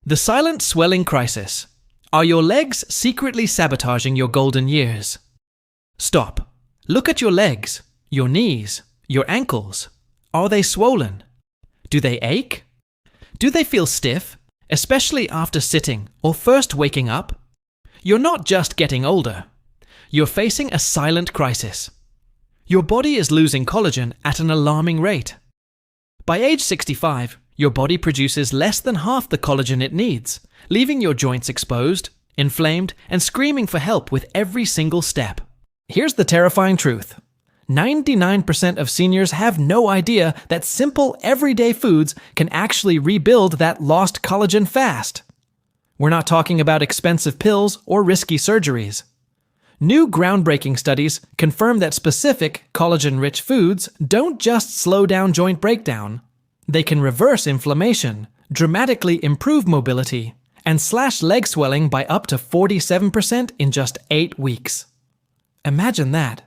The silent swelling crisis. Are your legs secretly sabotaging your golden years? Stop. Look at your legs, your knees, your ankles. Are they swollen? Do they ache? Do they feel stiff, especially after sitting or first waking up? You're not just getting older. You're facing a silent crisis. Your body is losing collagen at an alarming rate. By age 65, your body produces less than half the collagen it needs, leaving your joints exposed, inflamed, and screaming for help with every single step. Here's the terrifying truth. 99% of seniors have no idea that simple, everyday foods can actually rebuild that lost collagen fast. We're not talking about expensive pills or risky surgeries. New groundbreaking studies confirm that specific collagen-rich foods don't just slow down joint breakdown. They can reverse inflammation, dramatically improve mobility, and slash leg swelling by up to 47% in just 8 weeks. Imagine that.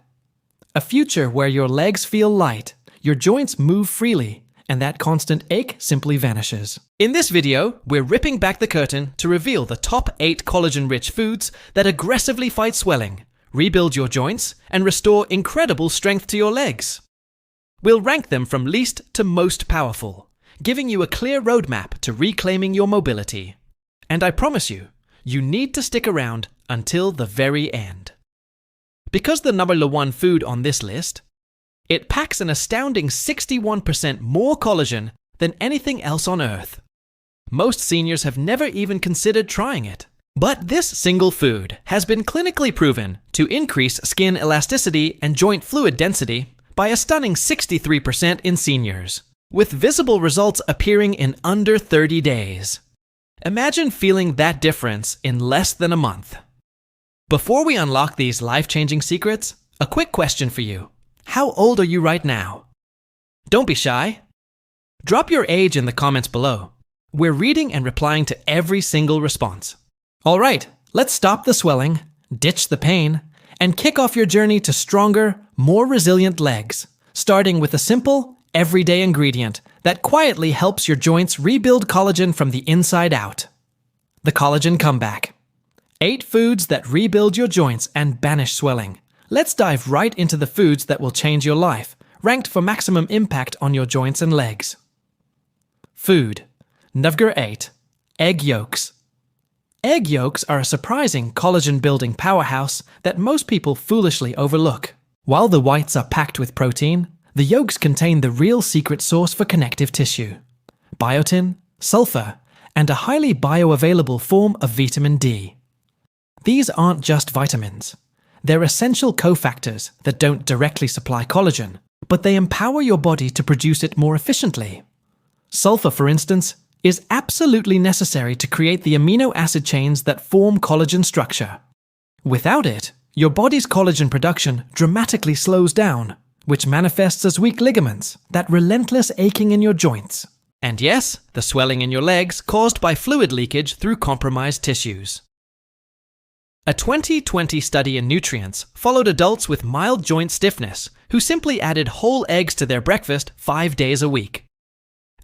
A future where your legs feel light, your joints move freely, and that constant ache simply vanishes. In this video, we're ripping back the curtain to reveal the top 8 collagen-rich foods that aggressively fight swelling, rebuild your joints, and restore incredible strength to your legs. We'll rank them from least to most powerful, giving you a clear roadmap to reclaiming your mobility. And I promise you, you need to stick around until the very end. Because the number 1 food on this list, it packs an astounding 61% more collagen than anything else on Earth. Most seniors have never even considered trying it. But this single food has been clinically proven to increase skin elasticity and joint fluid density by a stunning 63% in seniors, with visible results appearing in under 30 days. Imagine feeling that difference in less than a month. Before we unlock these life-changing secrets, a quick question for you. How old are you right now? Don't be shy. Drop your age in the comments below. We're reading and replying to every single response. All right, let's stop the swelling, ditch the pain, and kick off your journey to stronger, more resilient legs, starting with a simple, everyday ingredient that quietly helps your joints rebuild collagen from the inside out. The Collagen Comeback. 8 foods that rebuild your joints and banish swelling. Let's dive right into the foods that will change your life, ranked for maximum impact on your joints and legs. Food. Number 8. Egg yolks. Egg yolks are a surprising collagen-building powerhouse that most people foolishly overlook. While the whites are packed with protein, the yolks contain the real secret sauce for connective tissue: biotin, sulfur, and a highly bioavailable form of vitamin D. These aren't just vitamins. They're essential cofactors that don't directly supply collagen, but they empower your body to produce it more efficiently. Sulfur, for instance, is absolutely necessary to create the amino acid chains that form collagen structure. Without it, your body's collagen production dramatically slows down, which manifests as weak ligaments, that relentless aching in your joints. And yes, the swelling in your legs caused by fluid leakage through compromised tissues. A 2020 study in nutrients followed adults with mild joint stiffness who simply added whole eggs to their breakfast 5 days a week.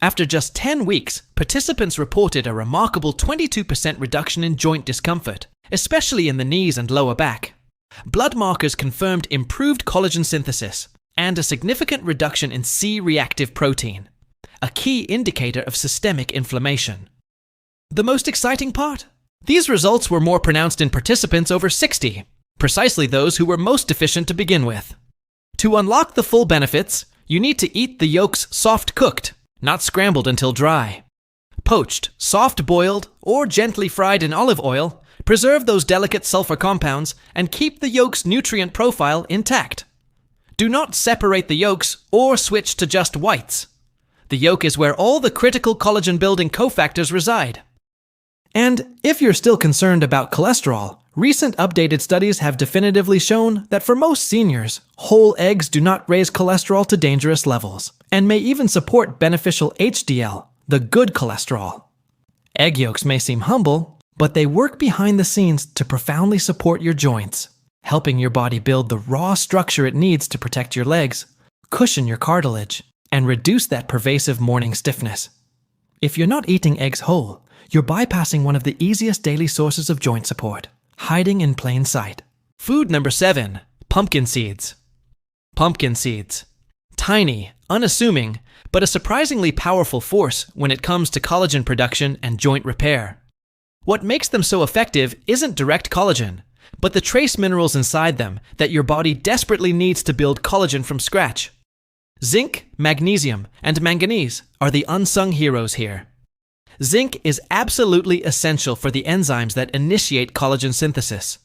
After just 10 weeks, participants reported a remarkable 22% reduction in joint discomfort, especially in the knees and lower back. Blood markers confirmed improved collagen synthesis and a significant reduction in C-reactive protein, a key indicator of systemic inflammation. The most exciting part? These results were more pronounced in participants over 60, precisely those who were most deficient to begin with. To unlock the full benefits, you need to eat the yolks soft-cooked, not scrambled until dry. Poached, soft-boiled, or gently fried in olive oil, preserve those delicate sulfur compounds and keep the yolk's nutrient profile intact. Do not separate the yolks or switch to just whites. The yolk is where all the critical collagen-building cofactors reside. And if you're still concerned about cholesterol, recent updated studies have definitively shown that for most seniors, whole eggs do not raise cholesterol to dangerous levels, and may even support beneficial HDL, the good cholesterol. Egg yolks may seem humble, but they work behind the scenes to profoundly support your joints, helping your body build the raw structure it needs to protect your legs, cushion your cartilage, and reduce that pervasive morning stiffness. If you're not eating eggs whole, you're bypassing one of the easiest daily sources of joint support, hiding in plain sight. Food number 7, pumpkin seeds. Pumpkin seeds. Tiny, unassuming, but a surprisingly powerful force when it comes to collagen production and joint repair. What makes them so effective isn't direct collagen, but the trace minerals inside them that your body desperately needs to build collagen from scratch. Zinc, magnesium, and manganese are the unsung heroes here. Zinc is absolutely essential for the enzymes that initiate collagen synthesis.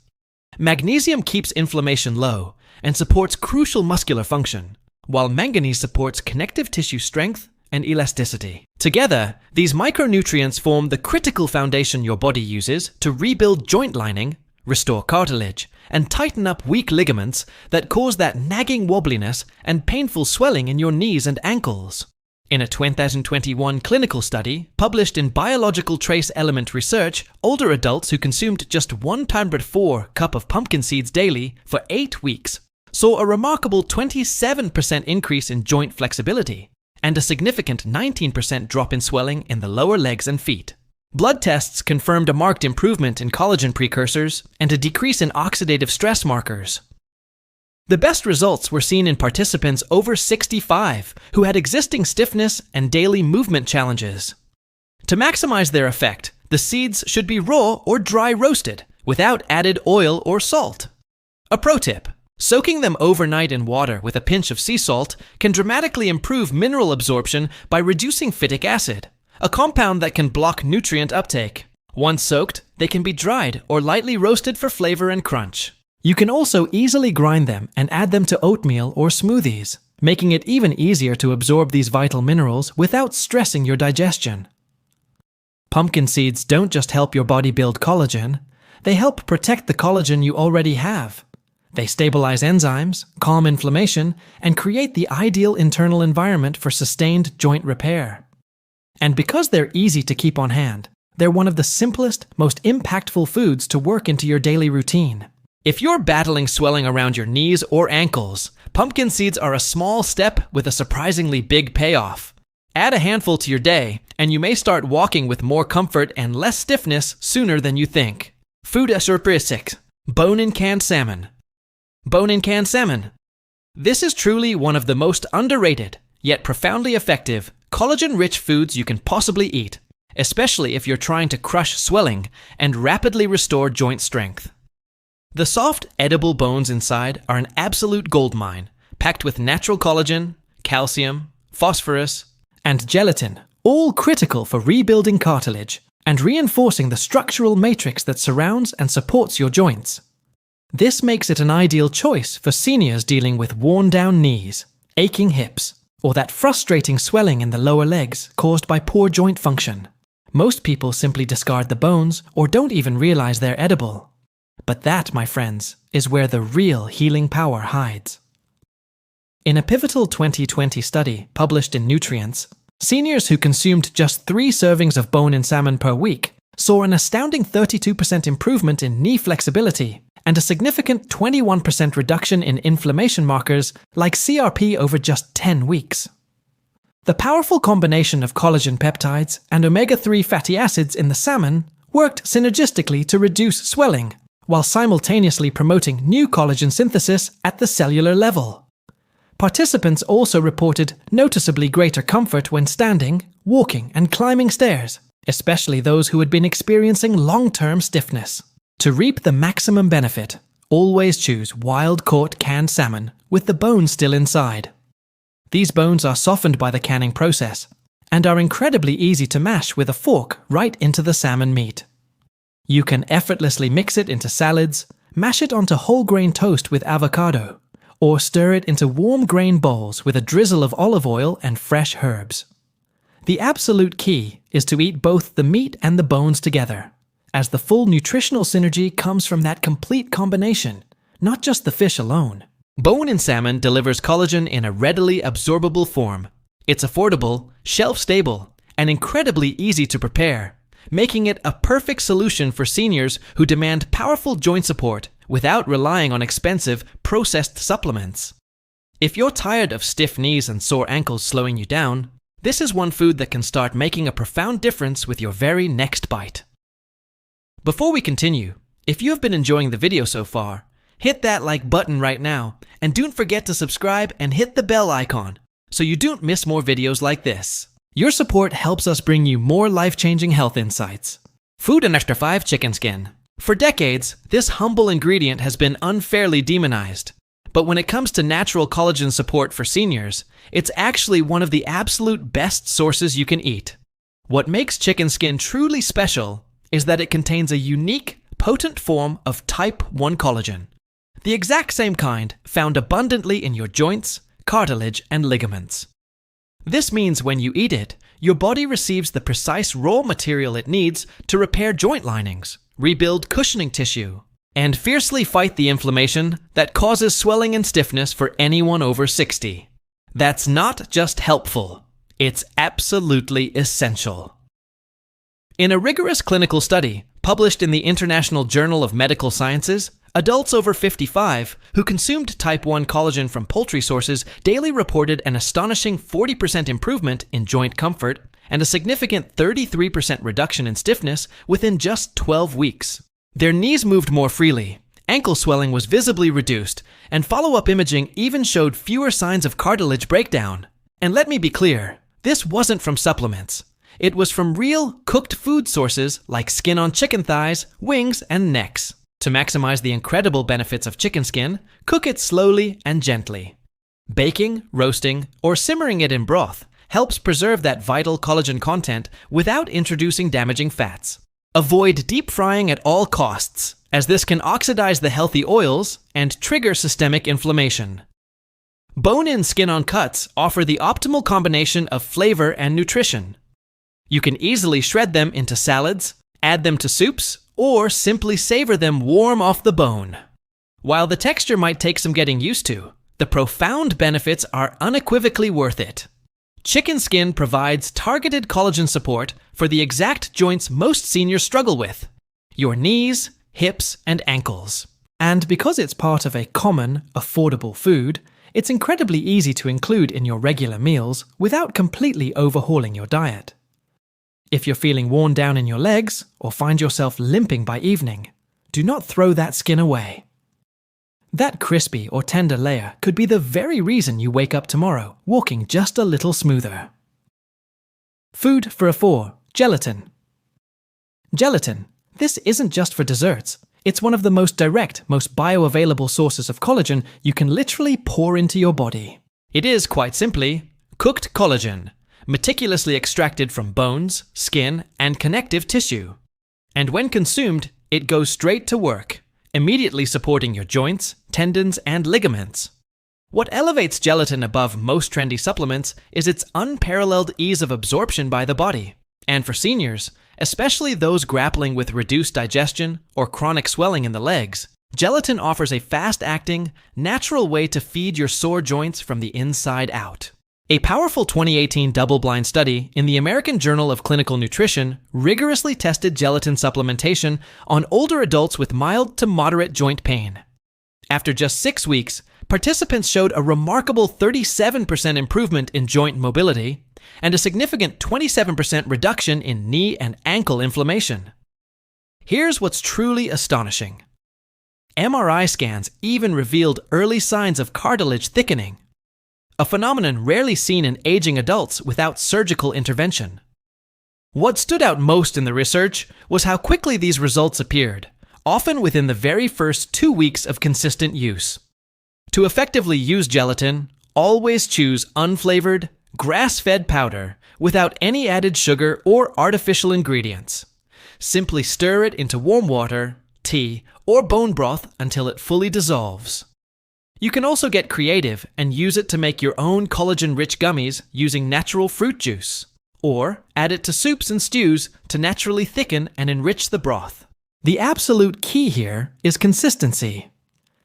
Magnesium keeps inflammation low and supports crucial muscular function, while manganese supports connective tissue strength and elasticity. Together, these micronutrients form the critical foundation your body uses to rebuild joint lining, restore cartilage, and tighten up weak ligaments that cause that nagging wobbliness and painful swelling in your knees and ankles. In a 2021 clinical study published in Biological Trace Element Research, older adults who consumed just 1/4 cup of pumpkin seeds daily for 8 weeks saw a remarkable 27% increase in joint flexibility and a significant 19% drop in swelling in the lower legs and feet. Blood tests confirmed a marked improvement in collagen precursors and a decrease in oxidative stress markers. The best results were seen in participants over 65 who had existing stiffness and daily movement challenges. To maximize their effect, the seeds should be raw or dry roasted without added oil or salt. A pro tip: soaking them overnight in water with a pinch of sea salt can dramatically improve mineral absorption by reducing phytic acid, a compound that can block nutrient uptake. Once soaked, they can be dried or lightly roasted for flavor and crunch. You can also easily grind them and add them to oatmeal or smoothies, making it even easier to absorb these vital minerals without stressing your digestion. Pumpkin seeds don't just help your body build collagen, they help protect the collagen you already have. They stabilize enzymes, calm inflammation, and create the ideal internal environment for sustained joint repair. And because they're easy to keep on hand, they're one of the simplest, most impactful foods to work into your daily routine. If you're battling swelling around your knees or ankles, pumpkin seeds are a small step with a surprisingly big payoff. Add a handful to your day, and you may start walking with more comfort and less stiffness sooner than you think. Food number 6, bone-in-canned salmon. Bone-in-canned salmon. This is truly one of the most underrated, yet profoundly effective, collagen-rich foods you can possibly eat, especially if you're trying to crush swelling and rapidly restore joint strength. The soft, edible bones inside are an absolute goldmine, packed with natural collagen, calcium, phosphorus, and gelatin, all critical for rebuilding cartilage and reinforcing the structural matrix that surrounds and supports your joints. This makes it an ideal choice for seniors dealing with worn-down knees, aching hips, or that frustrating swelling in the lower legs caused by poor joint function. Most people simply discard the bones or don't even realize they're edible. But that, my friends, is where the real healing power hides. In a pivotal 2020 study published in Nutrients, seniors who consumed just 3 servings of bone-in salmon per week saw an astounding 32% improvement in knee flexibility and a significant 21% reduction in inflammation markers like CRP over just 10 weeks. The powerful combination of collagen peptides and omega-3 fatty acids in the salmon worked synergistically to reduce swelling, while simultaneously promoting new collagen synthesis at the cellular level. Participants also reported noticeably greater comfort when standing, walking, and climbing stairs, especially those who had been experiencing long-term stiffness. To reap the maximum benefit, always choose wild-caught canned salmon with the bones still inside. These bones are softened by the canning process and are incredibly easy to mash with a fork right into the salmon meat. You can effortlessly mix it into salads, mash it onto whole grain toast with avocado, or stir it into warm grain bowls with a drizzle of olive oil and fresh herbs. The absolute key is to eat both the meat and the bones together, as the full nutritional synergy comes from that complete combination, not just the fish alone. Bone-in salmon delivers collagen in a readily absorbable form. It's affordable, shelf-stable, and incredibly easy to prepare, making it a perfect solution for seniors who demand powerful joint support without relying on expensive, processed supplements. If you're tired of stiff knees and sore ankles slowing you down, This is one food that can start making a profound difference with your very next bite. Before we continue, if you have been enjoying the video so far, hit that like button right now, and don't forget to subscribe and hit the bell icon so you don't miss more videos like this. Your support helps us bring you more life-changing health insights. Food and Extra 5 chicken skin. For decades, this humble ingredient has been unfairly demonized. But when it comes to natural collagen support for seniors, it's actually one of the absolute best sources you can eat. What makes chicken skin truly special is that it contains a unique, potent form of type 1 collagen, the exact same kind found abundantly in your joints, cartilage, and ligaments. This means when you eat it, your body receives the precise raw material it needs to repair joint linings, rebuild cushioning tissue, and fiercely fight the inflammation that causes swelling and stiffness for anyone over 60. That's not just helpful, it's absolutely essential. In a rigorous clinical study published in the International Journal of Medical Sciences, adults over 55 who consumed type 1 collagen from poultry sources daily reported an astonishing 40% improvement in joint comfort and a significant 33% reduction in stiffness within just 12 weeks. Their knees moved more freely, ankle swelling was visibly reduced, and follow-up imaging even showed fewer signs of cartilage breakdown. And let me be clear, this wasn't from supplements. It was from real, cooked food sources like skin on chicken thighs, wings, and necks. To maximize the incredible benefits of chicken skin, cook it slowly and gently. Baking, roasting, or simmering it in broth helps preserve that vital collagen content without introducing damaging fats. Avoid deep frying at all costs, as this can oxidize the healthy oils and trigger systemic inflammation. Bone-in skin-on cuts offer the optimal combination of flavor and nutrition. You can easily shred them into salads, add them to soups, or simply savor them warm off the bone. While the texture might take some getting used to, the profound benefits are unequivocally worth it. Chicken skin provides targeted collagen support for the exact joints most seniors struggle with: your knees, hips, and ankles. And because it's part of a common, affordable food, it's incredibly easy to include in your regular meals without completely overhauling your diet. If you're feeling worn down in your legs or find yourself limping by evening, do not throw that skin away. That crispy or tender layer could be the very reason you wake up tomorrow walking just a little smoother. Food for a 4. Gelatin. Gelatin. This isn't just for desserts. It's one of the most direct, most bioavailable sources of collagen you can literally pour into your body. It is, quite simply, cooked collagen, meticulously extracted from bones, skin, and connective tissue. And when consumed, it goes straight to work, immediately supporting your joints, tendons, and ligaments. What elevates gelatin above most trendy supplements is its unparalleled ease of absorption by the body. And for seniors, especially those grappling with reduced digestion or chronic swelling in the legs, gelatin offers a fast-acting, natural way to feed your sore joints from the inside out. A powerful 2018 double-blind study in the American Journal of Clinical Nutrition rigorously tested gelatin supplementation on older adults with mild to moderate joint pain. After just 6 weeks, participants showed a remarkable 37% improvement in joint mobility and a significant 27% reduction in knee and ankle inflammation. Here's what's truly astonishing. MRI scans even revealed early signs of cartilage thickening, a phenomenon rarely seen in aging adults without surgical intervention. What stood out most in the research was how quickly these results appeared, often within the very first 2 weeks of consistent use. To effectively use gelatin, always choose unflavored, grass-fed powder without any added sugar or artificial ingredients. Simply stir it into warm water, tea, or bone broth until it fully dissolves. You can also get creative and use it to make your own collagen-rich gummies using natural fruit juice, or add it to soups and stews to naturally thicken and enrich the broth. The absolute key here is consistency.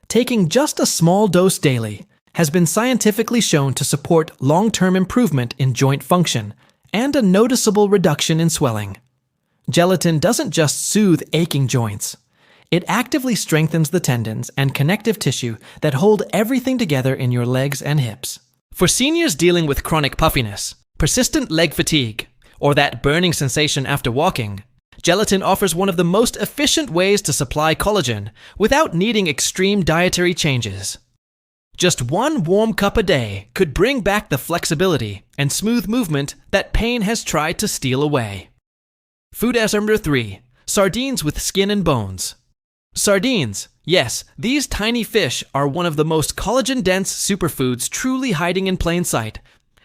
Taking just a small dose daily has been scientifically shown to support long-term improvement in joint function and a noticeable reduction in swelling. Gelatin doesn't just soothe aching joints. It actively strengthens the tendons and connective tissue that hold everything together in your legs and hips. For seniors dealing with chronic puffiness, Persistent leg fatigue, or that burning sensation after walking, gelatin offers one of the most efficient ways to supply collagen without needing extreme dietary changes. Just one warm cup a day could bring back the flexibility and smooth movement that pain has tried to steal away. Food as number 3. Sardines with skin and bones. Sardines, yes, these tiny fish are one of the most collagen-dense superfoods truly hiding in plain sight,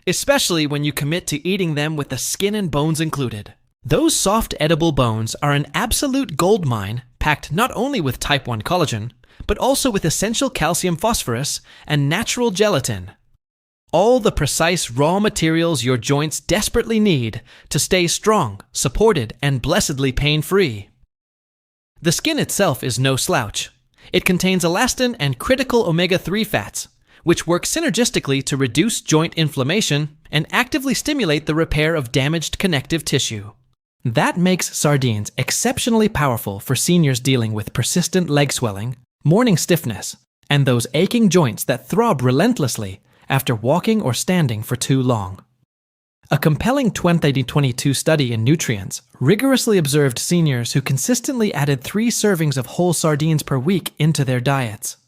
especially when you commit to eating them with the skin and bones included. Those soft edible bones are an absolute goldmine, packed not only with type 1 collagen, but also with essential calcium phosphorus and natural gelatin. All the precise raw materials your joints desperately need to stay strong, supported, and blessedly pain-free. The skin itself is no slouch. It contains elastin and critical omega-3 fats, which work synergistically to reduce joint inflammation and actively stimulate the repair of damaged connective tissue. That makes sardines exceptionally powerful for seniors dealing with persistent leg swelling, morning stiffness, and those aching joints that throb relentlessly after walking or standing for too long. A compelling 2022 study in Nutrients rigorously observed seniors who consistently added 3 servings of whole sardines per week into their diets.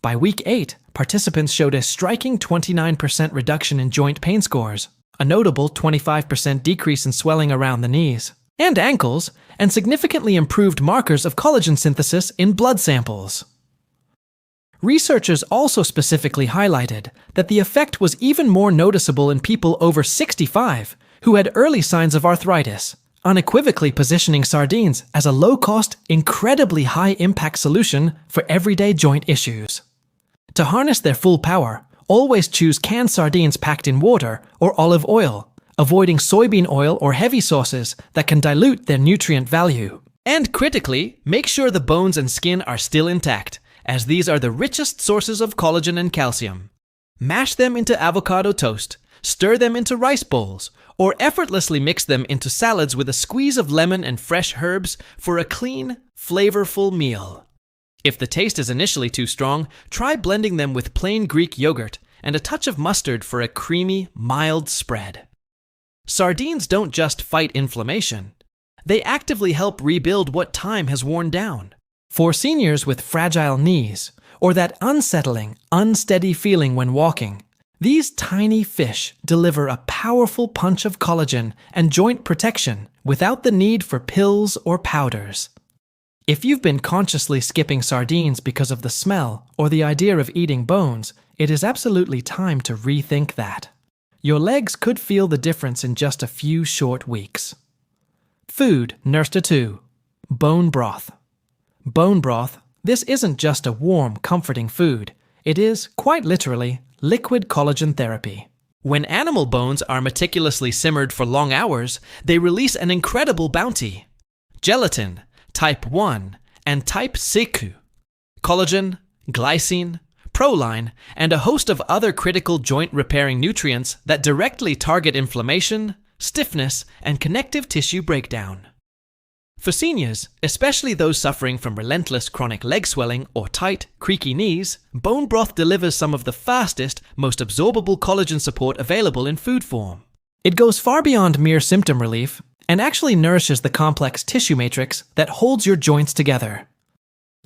By week 8, participants showed a striking 29% reduction in joint pain scores, a notable 25% decrease in swelling around the knees and ankles, and significantly improved markers of collagen synthesis in blood samples. Researchers also specifically highlighted that the effect was even more noticeable in people over 65 who had early signs of arthritis, unequivocally positioning sardines as a low-cost, incredibly high-impact solution for everyday joint issues. To harness their full power, always choose canned sardines packed in water or olive oil, avoiding soybean oil or heavy sauces that can dilute their nutrient value. And critically, make sure the bones and skin are still intact, as these are the richest sources of collagen and calcium. Mash them into avocado toast, stir them into rice bowls, or effortlessly mix them into salads with a squeeze of lemon and fresh herbs for a clean, flavorful meal. If the taste is initially too strong, try blending them with plain Greek yogurt and a touch of mustard for a creamy, mild spread. Sardines don't just fight inflammation. They actively help rebuild what time has worn down. For seniors with fragile knees, or that unsettling, unsteady feeling when walking, these tiny fish deliver a powerful punch of collagen and joint protection without the need for pills or powders. If you've been consciously skipping sardines because of the smell or the idea of eating bones, it is absolutely time to rethink that. Your legs could feel the difference in just a few short weeks. Food nursed 2. Bone broth. Bone broth, this isn't just a warm, comforting food. It is, quite literally, liquid collagen therapy. When animal bones are meticulously simmered for long hours, they release an incredible bounty: gelatin, type 1, and type CQ, collagen, glycine, proline, and a host of other critical joint-repairing nutrients that directly target inflammation, stiffness, and connective tissue breakdown. For seniors, especially those suffering from relentless chronic leg swelling or tight, creaky knees, bone broth delivers some of the fastest, most absorbable collagen support available in food form. It goes far beyond mere symptom relief and actually nourishes the complex tissue matrix that holds your joints together.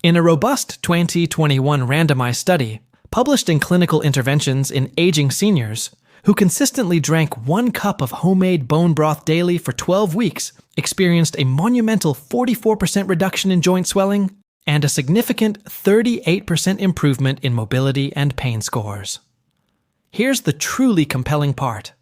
In a robust 2021 randomized study, published in Clinical Interventions in Aging Seniors, who consistently drank 1 cup of homemade bone broth daily for 12 weeks, experienced a monumental 44% reduction in joint swelling and a significant 38% improvement in mobility and pain scores. Here's the truly compelling part.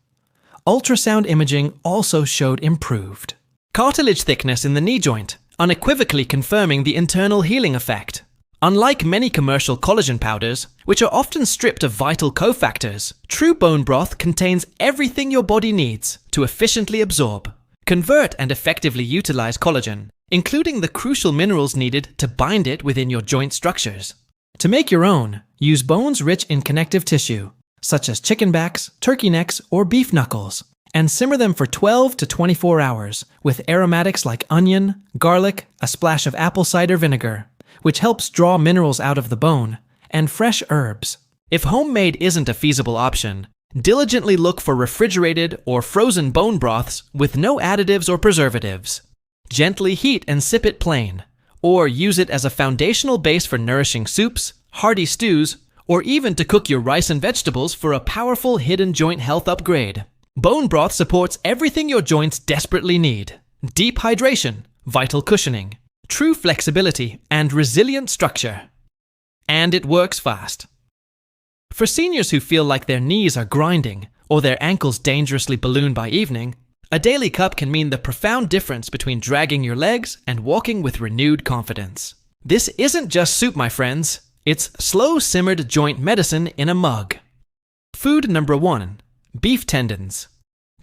Ultrasound imaging also showed improved cartilage thickness in the knee joint, unequivocally confirming the internal healing effect. Unlike many commercial collagen powders, which are often stripped of vital cofactors, true bone broth contains everything your body needs to efficiently absorb, convert, and effectively utilize collagen, including the crucial minerals needed to bind it within your joint structures. To make your own, use bones rich in connective tissue, such as chicken backs, turkey necks, or beef knuckles, and simmer them for 12 to 24 hours with aromatics like onion, garlic, a splash of apple cider vinegar, which helps draw minerals out of the bone, and fresh herbs. If homemade isn't a feasible option, Diligently look for refrigerated or frozen bone broths with no additives or preservatives. Gently heat and sip it plain, or use it as a foundational base for nourishing soups, hearty stews, or even to cook your rice and vegetables for a powerful hidden joint health upgrade. Bone broth supports everything your joints desperately need: deep hydration, vital cushioning, true flexibility, and resilient structure. And it works fast. For seniors who feel like their knees are grinding or their ankles dangerously balloon by evening, a daily cup can mean the profound difference between dragging your legs and walking with renewed confidence. This isn't just soup, my friends. It's slow-simmered joint medicine in a mug. Food number 1. Beef tendons.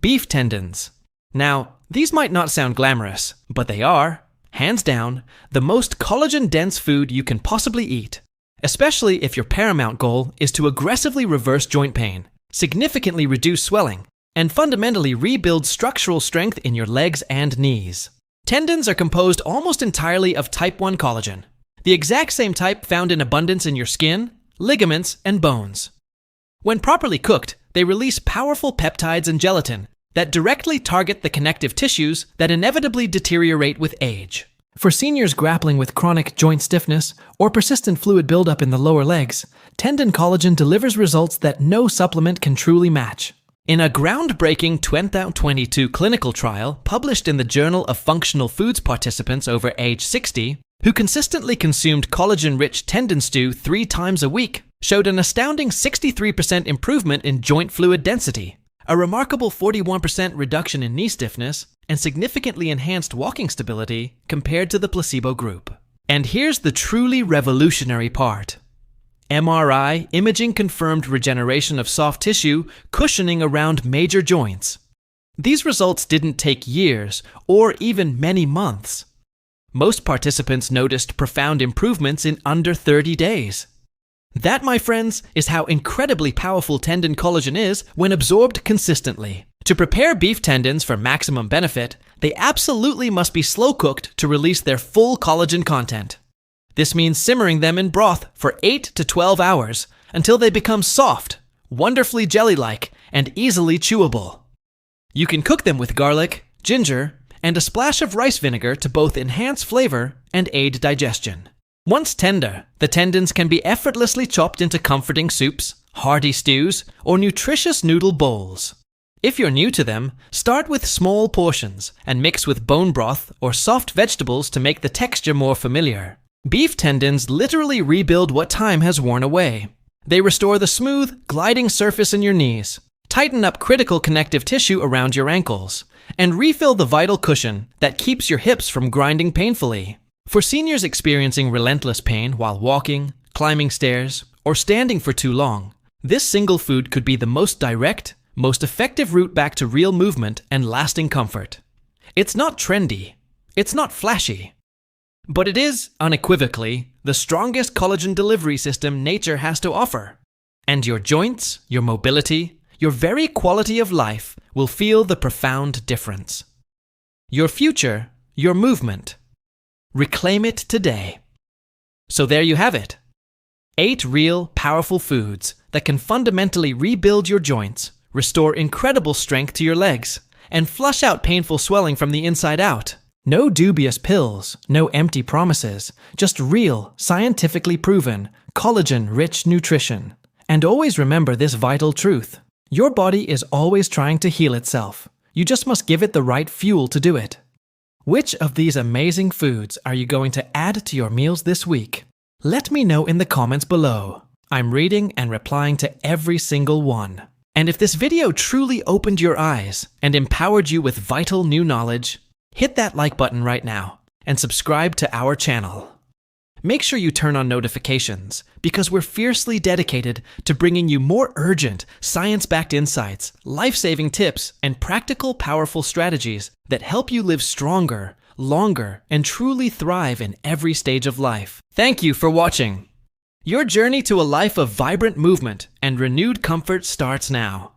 Beef tendons. Now, these might not sound glamorous, but they are, hands down, the most collagen-dense food you can possibly eat, especially if your paramount goal is to aggressively reverse joint pain, significantly reduce swelling, and fundamentally rebuild structural strength in your legs and knees. Tendons are composed almost entirely of type 1 collagen, the exact same type found in abundance in your skin, ligaments, and bones. When properly cooked, they release powerful peptides and gelatin that directly target the connective tissues that inevitably deteriorate with age. For seniors grappling with chronic joint stiffness or persistent fluid buildup in the lower legs, tendon collagen delivers results that no supplement can truly match. In a groundbreaking 2022 clinical trial published in the Journal of Functional Foods, participants over age 60 who consistently consumed collagen-rich tendon stew 3 times a week showed an astounding 63% improvement in joint fluid density, a remarkable 41% reduction in knee stiffness, and significantly enhanced walking stability compared to the placebo group. And here's the truly revolutionary part. MRI imaging confirmed regeneration of soft tissue cushioning around major joints. These results didn't take years or even many months. Most participants noticed profound improvements in under 30 days. That, my friends, is how incredibly powerful tendon collagen is when absorbed consistently. To prepare beef tendons for maximum benefit, they absolutely must be slow cooked to release their full collagen content. This means simmering them in broth for 8 to 12 hours until they become soft, wonderfully jelly-like, and easily chewable. You can cook them with garlic, ginger, and a splash of rice vinegar to both enhance flavor and aid digestion. Once tender, the tendons can be effortlessly chopped into comforting soups, hearty stews, or nutritious noodle bowls. If you're new to them, start with small portions and mix with bone broth or soft vegetables to make the texture more familiar. Beef tendons literally rebuild what time has worn away. They restore the smooth, gliding surface in your knees, tighten up critical connective tissue around your ankles, and refill the vital cushion that keeps your hips from grinding painfully. For seniors experiencing relentless pain while walking, climbing stairs, or standing for too long, this single food could be the most direct, most effective route back to real movement and lasting comfort. It's not trendy, it's not flashy, but it is, unequivocally, the strongest collagen delivery system nature has to offer. And your joints, your mobility, your very quality of life will feel the profound difference. Your future, your movement. Reclaim it today. So there you have it. 8 real, powerful foods that can fundamentally rebuild your joints, restore incredible strength to your legs, and flush out painful swelling from the inside out. No dubious pills, no empty promises, just real, scientifically proven, collagen-rich nutrition. And always remember this vital truth. Your body is always trying to heal itself. You just must give it the right fuel to do it. Which of these amazing foods are you going to add to your meals this week? Let me know in the comments below. I'm reading and replying to every single one. And if this video truly opened your eyes and empowered you with vital new knowledge, hit that like button right now and subscribe to our channel. Make sure you turn on notifications because we're fiercely dedicated to bringing you more urgent, science-backed insights, life-saving tips, and practical, powerful strategies that help you live stronger, longer, and truly thrive in every stage of life. Thank you for watching. Your journey to a life of vibrant movement and renewed comfort starts now.